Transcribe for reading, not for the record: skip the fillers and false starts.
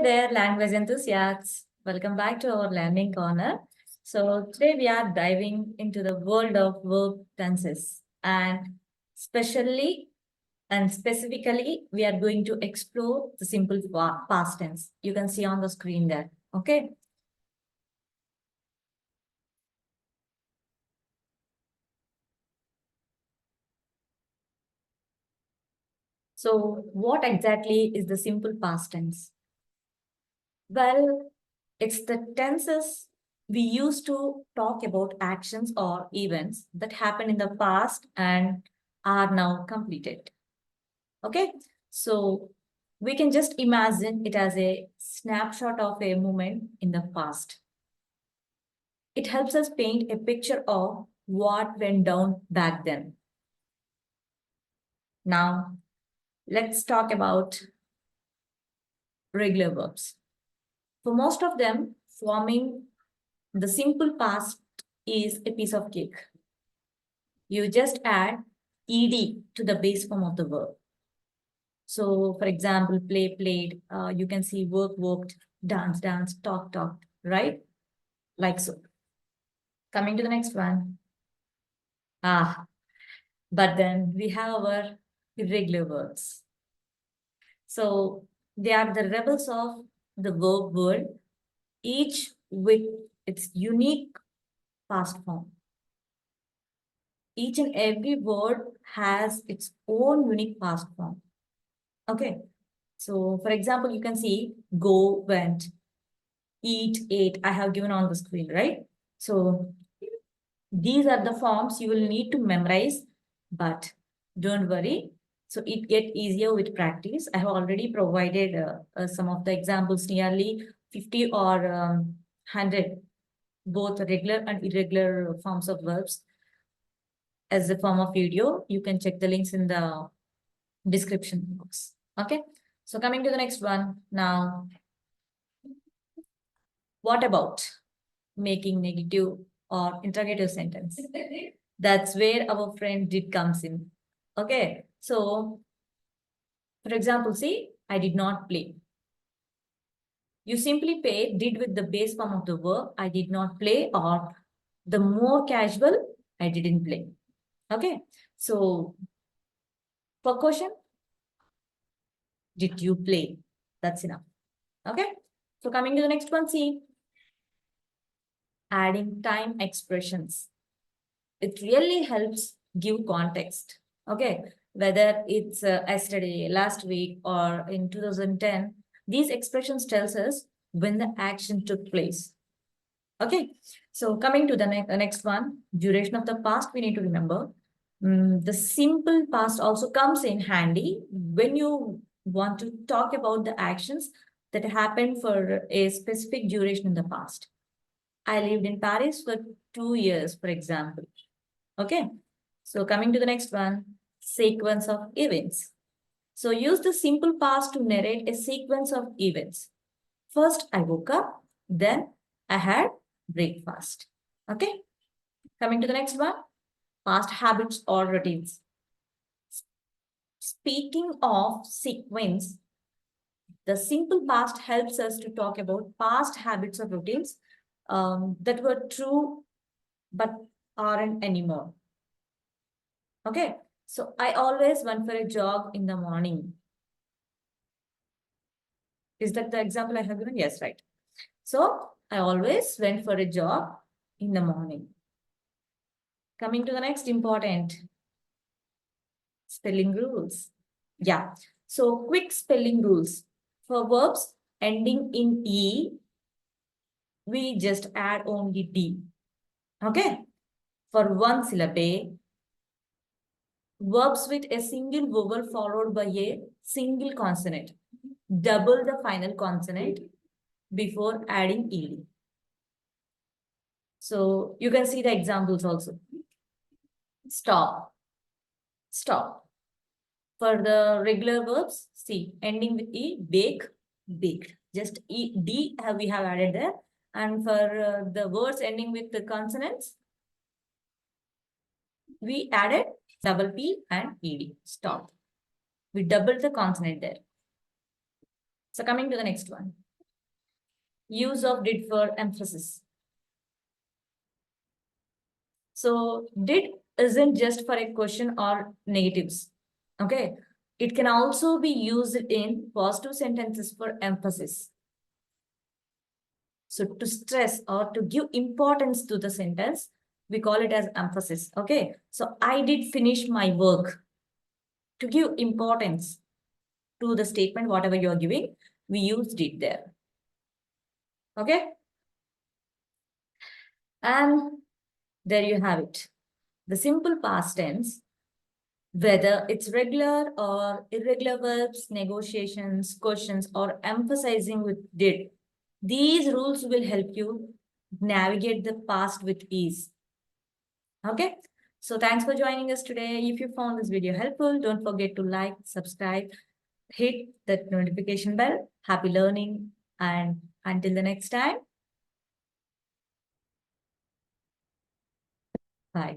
Hey there, language enthusiasts. Welcome back to our learning corner. So today we are diving into the world of verb tenses, and specifically we are going to explore the simple past tense. You can see on the screen there. Okay. So what exactly is the simple past tense? Well, it's the tenses we use to talk about actions or events that happened in the past and are now completed. Okay, so we can just imagine it as a snapshot of a moment in the past. It helps us paint a picture of what went down back then. Now, let's talk about regular verbs. For most of them, forming the simple past is a piece of cake. You just add ed to the base form of the verb. So, for example, play, played, you can see work, worked, dance, danced, talk, talked, right? Like so. Coming to the next one. But then we have our irregular verbs. So, they are the rebels of the verb world, each with its unique past form. Each and every word has its own unique past form. Okay. So, for example, you can see go, went, eat, ate. I have given on the screen, right? So, these are the forms you will need to memorize, but don't worry. So, it get easier with practice. I have already provided some of the examples, nearly 50 or 100, both regular and irregular forms of verbs as a form of video. You can check the links in the description box. Okay. So coming to the next one now, what about making negative or interrogative sentence? That's where our friend did comes in. Okay. So for example, see, I did not play. You simply pay did with the base form of the verb, I did not play, or the more casual, I didn't play. Okay. So for question, did you play? That's enough. Okay. So coming to the next one, see, adding time expressions. It really helps give context. Okay. Whether it's yesterday, last week, or in 2010, these expressions tells us when the action took place. Okay. So coming to the next one, duration of the past, we need to remember. The simple past also comes in handy when you want to talk about the actions that happened for a specific duration in the past. I lived in Paris for 2 years, for example. Okay. So coming to the next one, sequence of events. So use the simple past to narrate a sequence of events. First, I woke up, then I had breakfast. Okay. Coming to the next one, past habits or routines. Speaking of sequence, the simple past helps us to talk about past habits or routines that were true but aren't anymore. Okay, so I always went for a jog in the morning. Is that the example I have given? Yes, right. So I always went for a jog in the morning. Coming to the next important spelling rules. Yeah, so quick spelling rules. For verbs ending in E, we just add only D. Okay, for one syllable, verbs with a single vowel followed by a single consonant. Double the final consonant before adding ed. So you can see the examples also. Stop, stop. For the regular verbs, see, ending with E, bake, baked. Just E, D we have added there. And for the words ending with the consonants, we added double P and ED, stop. We doubled the consonant there. So coming to the next one. use of did for emphasis. So did isn't just for a question or negatives. Okay. It can also be used in positive sentences for emphasis. So to stress or to give importance to the sentence, we call it as emphasis. Okay. So I did finish my work. To give importance to the statement, whatever you're giving, we use did there. Okay. And there you have it. The simple past tense, whether it's regular or irregular verbs, negotiations, questions, or emphasizing with did. These rules will help you navigate the past with ease. Okay. So thanks for joining us today. If you found this video helpful, don't forget to like, subscribe, hit that notification bell. Happy learning. And until the next time, bye.